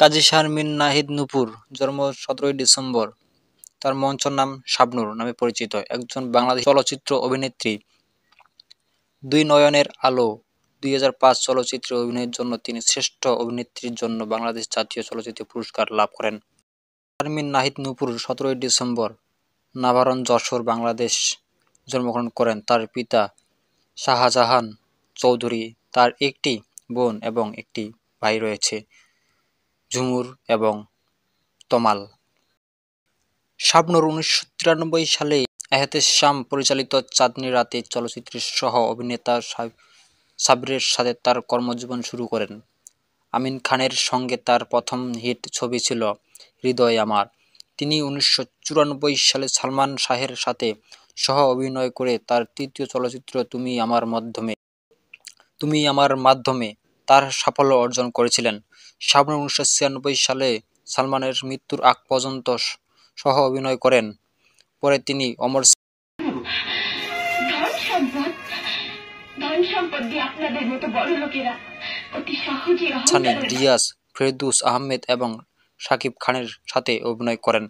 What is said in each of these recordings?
কাজী শারমিন নাহিদ নূপুর, জন্ম 17 ডিসেম্বর। তার মঞ্চ নাম শাবনূর নামে পরিচিত, একজন বাংলাদেশী চলচ্চিত্র অভিনেত্রী। দুই নয়নের আলো 2005 চলচ্চিত্রে অভিনয়ের জন্য তিনি শ্রেষ্ঠ অভিনেত্রীর জন্য বাংলাদেশ জাতীয় চলচ্চিত্র পুরস্কার লাভ করেন। শারমিন নাহিদ নূপুর 17 ডিসেম্বর নাভারণ, যশোর, বাংলাদেশ জন্মগ্রহণ করেন। তার পিতা শাহজাহান চৌধুরী। তার একটি বোন এবং একটি ভাই রয়েছে, ঝুমুর এবং তমাল। শাবনূর 1993 সালে এহতেশাম পরিচালিত চাঁদনি রাতে চলচ্চিত্রের সহ অভিনেতা সাব্বিরের সাথে তার কর্মজীবন শুরু করেন। আমিন খানের সঙ্গে তার প্রথম হিট ছবি ছিল হৃদয় আমার। তিনি 1994 সালে সালমান শাহের সাথে সহ অভিনয় করে তার তৃতীয় চলচ্চিত্র তুমি আমার মাধ্যমে তার সাফল্য অর্জন করেছিলেন। শাবনূর 1996 সালে সালমানের মৃত্যুর আগ পর্যন্ত সহ অভিনয় করেন। পরে তিনি অমর সানি, রিয়াজ, ফেরদৌস আহমেদ এবং শাকিব খানের সাথে অভিনয় করেন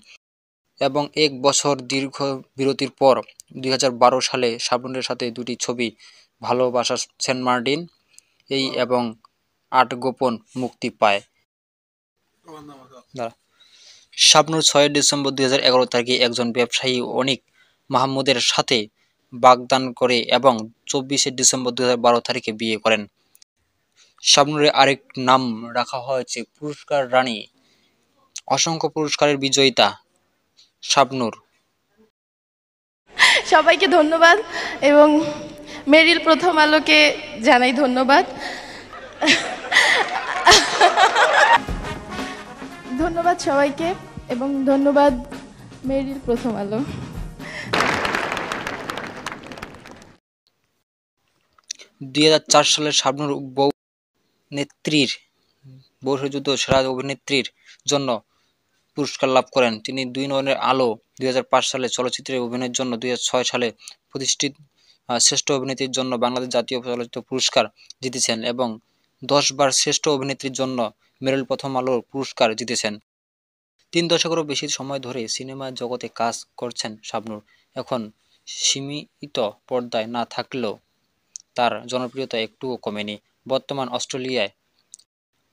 এবং এক বছর দীর্ঘ বিরতির পর 2012 সালে শাবনূরের সাথে দুটি ছবি ভালোবাসা সেন্ট মার্টিন এবং আট গোপন মুক্তি পায়। শাবনূর 6 ডিসেম্বর 2011 তারিখে একজন ব্যবসায়ী অনিক মাহমুদের সাথে বাগদান করে এবং 24 ডিসেম্বর 2012 তারিখে বিয়ে করেন। শাবনূরের আরেক নাম রাখা হয়েছে পুরস্কার রানী। অসংখ্য পুরস্কারের বিজয়িতা শাবনূর। সবাইকে ধন্যবাদ এবং মেরিল প্রথম আলোকে জানাই ধন্যবাদ। ধন্যবাদ সবাইকে এবং ধন্যবাদ মেরিল প্রথম আলো। 2004 সালে শাবনূর বর্ষযুদ্ধ সেরা অভিনেত্রীর জন্য পুরস্কার লাভ করেন। তিনি দুই নয়নের আলো 2005 সালে চলচ্চিত্রে অভিনয়ের জন্য 2006 সালে প্রতিষ্ঠিত শ্রেষ্ঠ অভিনেত্রীর জন্য বাংলাদেশ জাতীয় চলচ্চিত্র পুরস্কার জিতেছেন এবং 10 বার শ্রেষ্ঠ অভিনেত্রীর জন্য মেরিল প্রথম আলোর পুরস্কার জিতেছেন। 3 দশকেরও বেশি সময় ধরে সিনেমা জগতে কাজ করছেন শাবনূর। এখন সীমিত পর্দায় না থাকলেও তার জনপ্রিয়তা একটুও কমেনি। বর্তমান অস্ট্রেলিয়ায়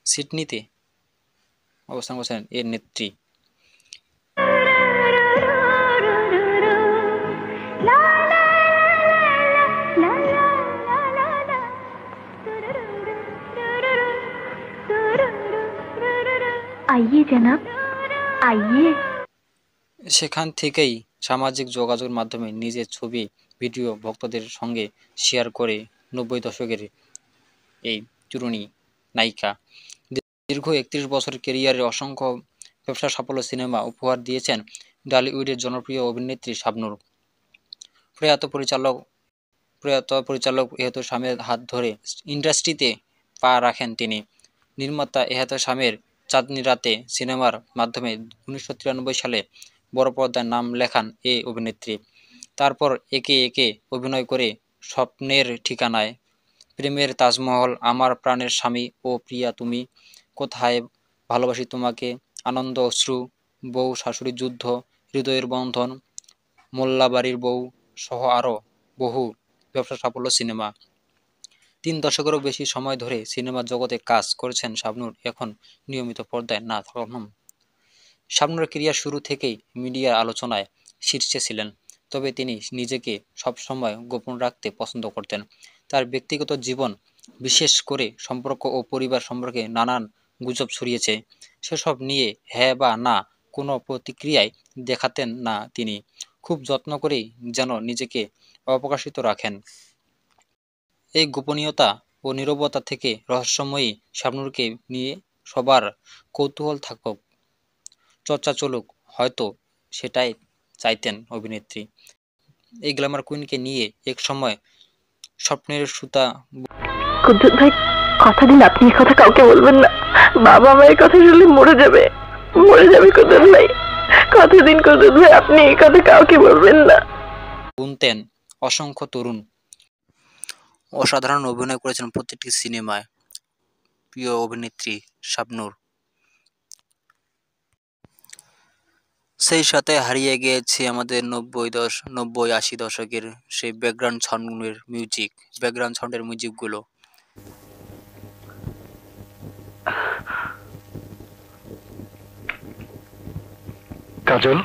সিডনিতে অবস্থান করছেন এর নেত্রী। সেখান থেকেই সামাজিক যোগাযোগের মাধ্যমে নিজের ছবি, ভিডিও ভক্তদের সঙ্গে শেয়ার করে 90 দশকের এই তরুণী নায়িকা দীর্ঘ 31 বছর ক্যারিয়ারে অসংখ্য ব্যবসা সাফল্য সিনেমা উপহার দিয়েছেন টলিউডের জনপ্রিয় অভিনেত্রী শাবনূর। প্রয়াত পরিচালক এহতেশামের হাত ধরে ইন্ডাস্ট্রিতে পা রাখেন তিনি। নির্মাতা এহতেশামের চাঁদনি রাতে সিনেমার মাধ্যমে 1993 সালে বড় পর্দায় নাম লেখান এই অভিনেত্রী। তারপর একে একে অভিনয় করে স্বপ্নের ঠিকানায়, প্রেমের তাজমহল, আমার প্রাণের স্বামী ও প্রিয়া তুমি, কোথায় ভালোবাসি তোমাকে, আনন্দ অশ্রু, বউ শাশুড়ি যুদ্ধ, হৃদয়ের বন্ধন, মোল্লাবাড়ির বউ সহ আরও বহু ব্যবসা সাফল্য সিনেমা। 3 দশকেরও বেশি সময় ধরে সিনেমা জগতে কাজ করেছেন শাবনূর। এখন নিয়মিত পর্দায় না থাকলেও শাবনূরের ক্যারিয়ার শুরু থেকেই মিডিয়ার আলোচনায় শীর্ষে ছিলেন, তবে তিনি নিজেকে সবসময় গোপন রাখতে পছন্দ করতেন। তার ব্যক্তিগত জীবন, বিশেষ করে সম্পর্ক ও পরিবার সম্পর্কে নানান গুজব ছড়িয়েছে। সেসব নিয়ে হ্যাঁ বা না কোনো প্রতিক্রিয়ায় দেখাতেন না তিনি। খুব যত্ন করেই যেন নিজেকে অপ্রকাশিত রাখেন। এই গোপনীয়তা ও নীরবতা থেকে রহস্যময়ী শাবনূরকে নিয়ে সবার কৌতূহল থাকুক, চর্চা চলুক, হয়তো সেটাই চাইতেন অভিনেত্রী। এই গ্ল্যামার কুইনকে নিয়ে এক সময় স্বপ্নের সুতা। কুদ্দুস ভাই, কথা দিন আপনি এই কথা কাউকে বলবেন না। বাবা আমার এই কথা শুনলে মরে যাবে কুদ্দুস ভাই। কথা দিন কুদ্দুস ভাই, আপনি এই কথা কাউকে বলবেন না। গুনতেন অসংখ্য তরুণ। অসাধারণ অভিনয় করেছেন প্রত্যেকটি সিনেমায় প্রিয় অভিনেত্রী শাবনূর। সেই সাথে হারিয়ে গিয়েছে আমাদের 90 80 দশকের সেই ব্যাকগ্রাউন্ড সাউন্ডের মিউজিকগুলো। কাজল,